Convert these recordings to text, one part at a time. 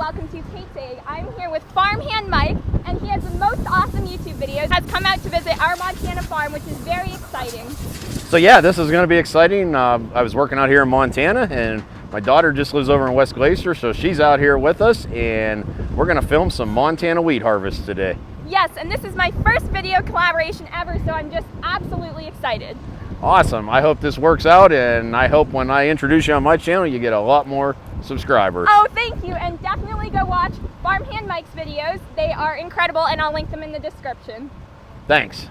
welcome to Kate's Egg. I'm here with Farmhand Mike, and he has the most awesome YouTube videos. Has come out to visit our Montana farm, which is very exciting. So yeah, this is going to be exciting. I was working out here in Montana, and my daughter just lives over in West Glacier, so she's out here with us, and we're going to film some Montana wheat harvest today. Yes, and this is my first video collaboration ever, so I'm just absolutely excited. Awesome. I hope this works out, and I hope when I introduce you on my channel, you get a lot more subscribers. Oh, thank you, and definitely go watch Farmhand Mike's videos. They are incredible, and I'll link them in the description. Thanks.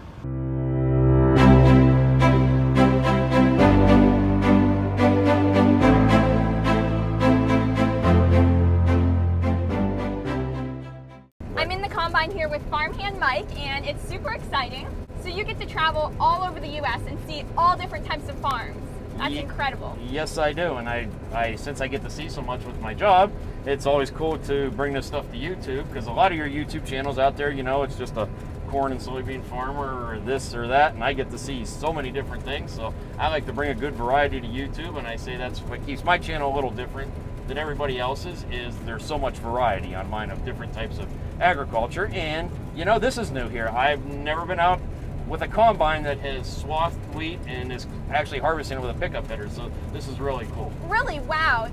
I'm in the combine here with Farmhand Mike, and it's super exciting. So you get to travel all over the U.S. and see all different types of farms. That's incredible. Yes, I do, and I since I get to see so much with my job, it's always cool to bring this stuff to YouTube, because a lot of your YouTube channels out there, you know, it's just a corn and soybean farmer or this or that, and I get to see so many different things. So I like to bring a good variety to YouTube, and I say that's what keeps my channel a little different than everybody else's, is there's so much variety on mine of different types of agriculture. And you know, this is new here. I've never been out with a combine that has swathed wheat and is actually harvesting it with a pickup header, so this is really cool. Really? Wow.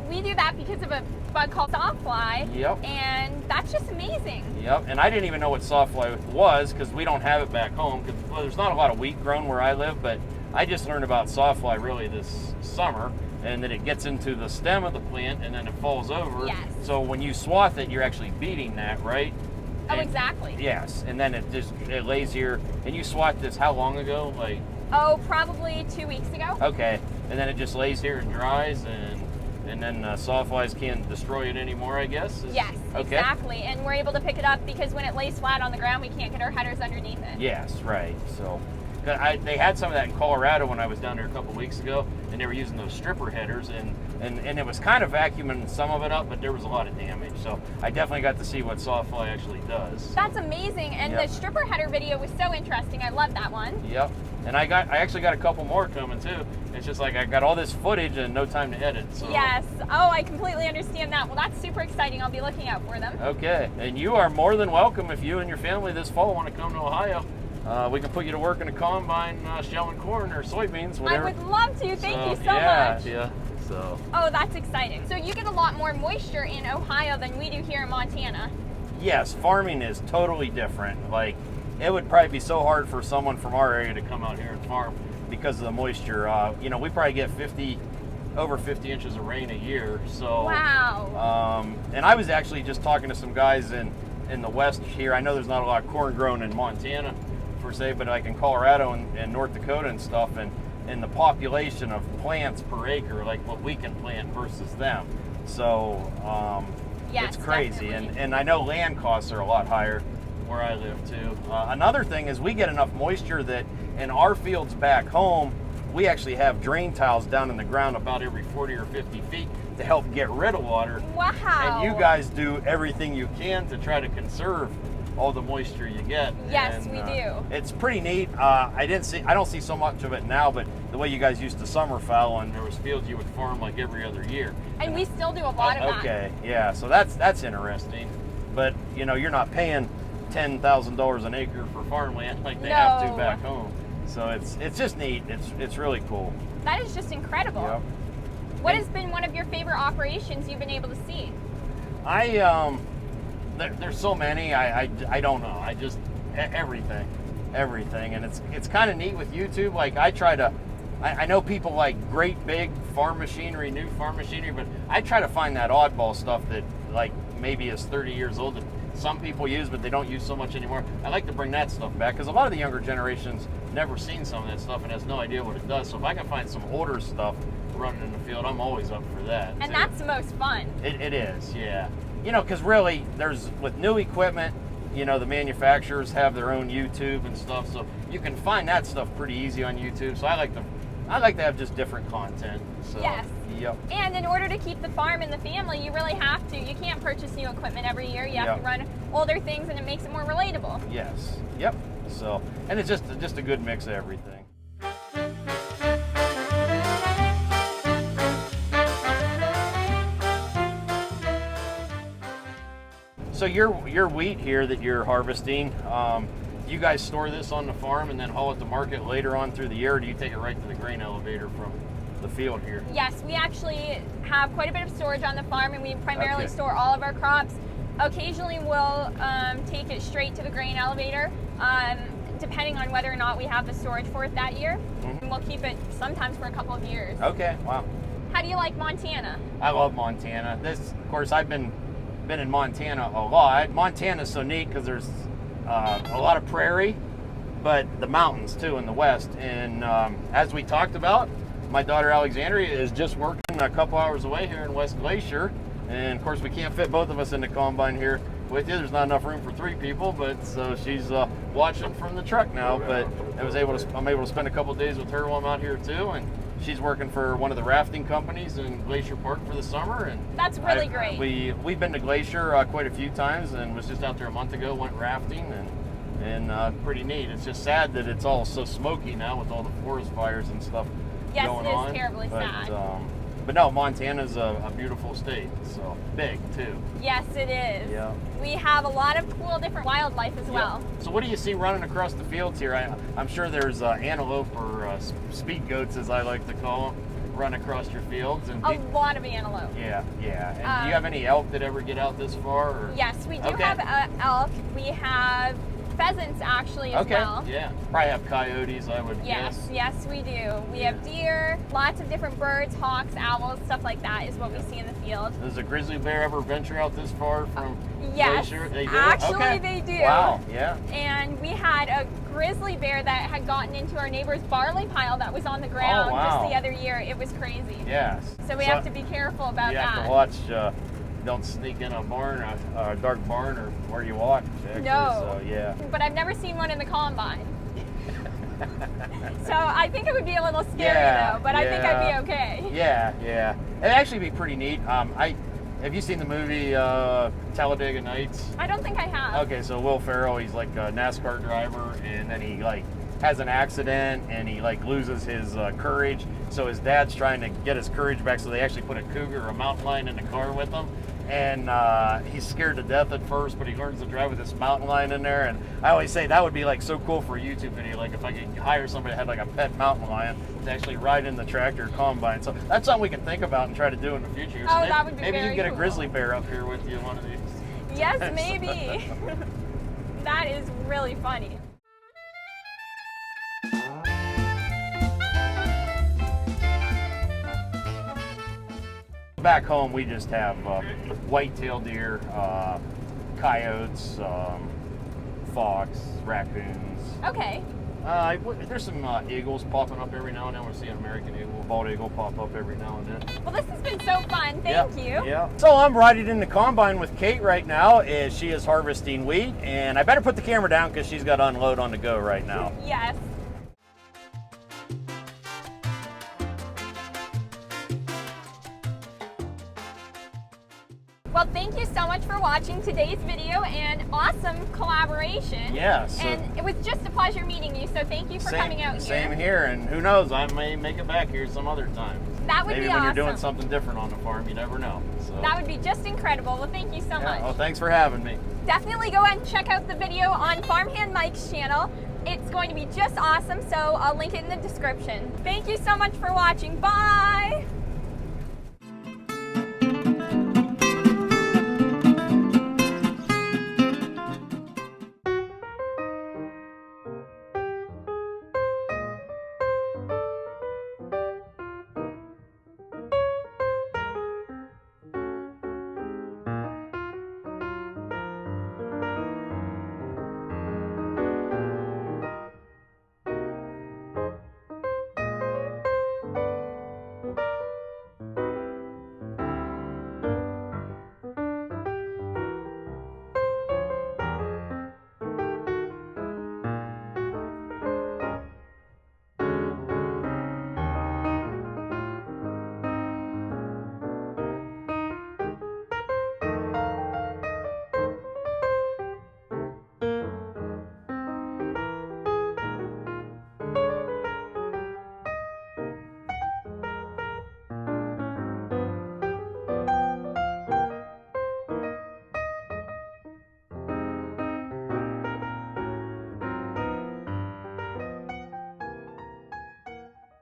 We do that because of a bug called Sawfly. Yep. And that's just amazing. Yep, and I didn't even know what Sawfly was, because we don't have it back home, because well, there's not a lot of wheat grown where I live, but I just learned about Sawfly really this summer, and then it gets into the stem of the plant and then it falls over. Yes. So when you swath it, you're actually beating that, right? Oh, And, exactly. yes, and then it lays here, and you swathed this how long ago? Like, Oh, probably 2 weeks ago. okay, and then it just lays here and dries, and then sawflies can't destroy it anymore, I guess? Yes, okay. exactly. And we're able to pick it up because when it lays flat on the ground, we can't get our headers underneath it. Yes, right. So they had some of that in Colorado when I was down there a couple weeks ago, and they were using those stripper headers, and it was kind of vacuuming some of it up, but there was a lot of damage. So I definitely got to see what Sawfly actually does. That's amazing, and Yep. the stripper header video was so interesting. I love that one. Yep. And I actually got a couple more coming too. It's just like I got all this footage and no time to edit. So. Yes. Oh, I completely understand that. Well, that's super exciting. I'll be looking out for them. Okay. And you are more than welcome if you and your family this fall want to come to Ohio. We can put you to work in a combine shelling corn or soybeans, whatever. I would love to. Thank you so much. Yeah. So. Oh, that's exciting. So you get a lot more moisture in Ohio than we do here in Montana. Yes, farming is totally different. Like, it would probably be so hard for someone from our area to come out here and farm because of the moisture. You know, we probably get over 50 inches of rain a year. So. Wow. And I was actually just talking to some guys in the west here. I know there's not a lot of corn grown in Montana per se, but like in Colorado and North Dakota and stuff, and the population of plants per acre, like what we can plant versus them. So Yes, it's crazy. definitely. And I know land costs are a lot higher where I live too. Another thing is we get enough moisture that in our fields back home, we actually have drain tiles down in the ground about every 40 or 50 feet to help get rid of water. Wow. And you guys do everything you can to try to conserve all the moisture you get. Yes, and, we do. It's pretty neat. I don't see so much of it now, but the way you guys used to summer fallow, and there was fields you would farm like every other year. And we still do a lot of that. Okay, yeah, so that's interesting. But you know, you're not paying $10,000 an acre for farmland like they have to back home. So it's just neat. It's really cool. That is just incredible. Yep. What has been one of your favorite operations you've been able to see? There's so many. I don't know. I just everything, and it's kind of neat with YouTube. Like I know people like great big farm machinery, new farm machinery, but I try to find that oddball stuff that like maybe is 30 years old that some people use, but they don't use so much anymore. I like to bring that stuff back because a lot of the younger generations never seen some of that stuff and has no idea what it does. So if I can find some older stuff running in the field, I'm always up for that. And too. that's the most fun. It is, yeah. You know, because really, with new equipment, you know, the manufacturers have their own YouTube and stuff, so you can find that stuff pretty easy on YouTube. So I like to have just different content. So, Yes. Yep. And in order to keep the farm in the family, you really have to. You can't purchase new equipment every year. You have to run older things, and it makes it more relatable. Yes. Yep. So, and it's just a good mix of everything. So your wheat here that you're harvesting, you guys store this on the farm and then haul it to market later on through the year, or do you take it right to the grain elevator from the field here? Yes, we actually have quite a bit of storage on the farm, and we primarily store all of our crops. Occasionally we'll take it straight to the grain elevator, depending on whether or not we have the storage for it that year. And we'll keep it sometimes for a couple of years. Okay, wow. How do you like Montana? I love Montana. This, of course, I've been in Montana a lot. Montana's so neat because there's a lot of prairie, but the mountains too in the west. And as we talked about, my daughter Alexandria is just working a couple hours away here in West Glacier. And of course, we can't fit both of us in the combine here with you. There's not enough room for 3 people, but so she's watching from the truck now. But I'm able to spend a couple days with her while I'm out here too. And she's working for one of the rafting companies in Glacier Park for the summer. And that's really great. We've been to Glacier quite a few times, and was just out there a month ago. Went rafting and pretty neat. It's just sad that it's all so smoky now with all the forest fires and stuff. Yes, going it is on. terribly sad. But no, Montana's a beautiful state, so big too. Yes, it is. Yeah. We have a lot of cool different wildlife as well. So what do you see running across the fields here? I'm sure there's antelope or speed goats, as I like to call them, run across your fields. And A lot of antelope. Yeah. And do you have any elk that ever get out this far? Or? Yes, we do have elk. We have pheasants actually as well. Yeah. Probably have coyotes, I would guess. Yes, we do. We have deer, lots of different birds, hawks, owls, stuff like that is what we see in the field. Does a grizzly bear ever venture out this far from Yes, Glacier? They do? actually they do. Wow, yeah. And we had a grizzly bear that had gotten into our neighbor's barley pile that was on the ground just the other year. It was crazy. Yes. So we have to be careful about that. You have to watch, don't sneak in a barn, a dark barn, or where you walk. Actually. No. So, yeah. But I've never seen one in the combine. So I think it would be a little scary though, but I think I'd be okay. Yeah. It'd actually be pretty neat. Have you seen the movie Talladega Nights? I don't think I have. Okay, so Will Ferrell, he's like a NASCAR driver, and then he has an accident and he loses his courage. So his dad's trying to get his courage back, so they actually put a cougar or a mountain lion in the car with him. And he's scared to death at first, but he learns to drive with this mountain lion in there. And I always say that would be so cool for a YouTube video. If I could hire somebody that had a pet mountain lion to actually ride in the tractor combine. So that's something we can think about and try to do in the future. Oh, that would be maybe very you can get cool. a grizzly bear up here with you one of these. Yes, maybe. That is really funny. Back home, we just have white-tailed deer, coyotes, fox, raccoons. Okay. There's some eagles popping up every now and then. We're seeing an American eagle, bald eagle pop up every now and then. Well, this has been so fun. Thank you. Yeah. So I'm riding in the combine with Kate right now. She is harvesting wheat, and I better put the camera down because she's got to unload on the go right now. Yes. Well, thank you so much for watching today's video and awesome collaboration. Yes. And it was just a pleasure meeting you, so thank you for coming out here. Same here, and who knows, I may make it back here some other time. That would be awesome. Maybe when you're doing something different on the farm, you never know. So. That would be just incredible. Well, thank you so much. Well, thanks for having me. Definitely go and check out the video on Farmhand Mike's channel. It's going to be just awesome, so I'll link it in the description. Thank you so much for watching. Bye!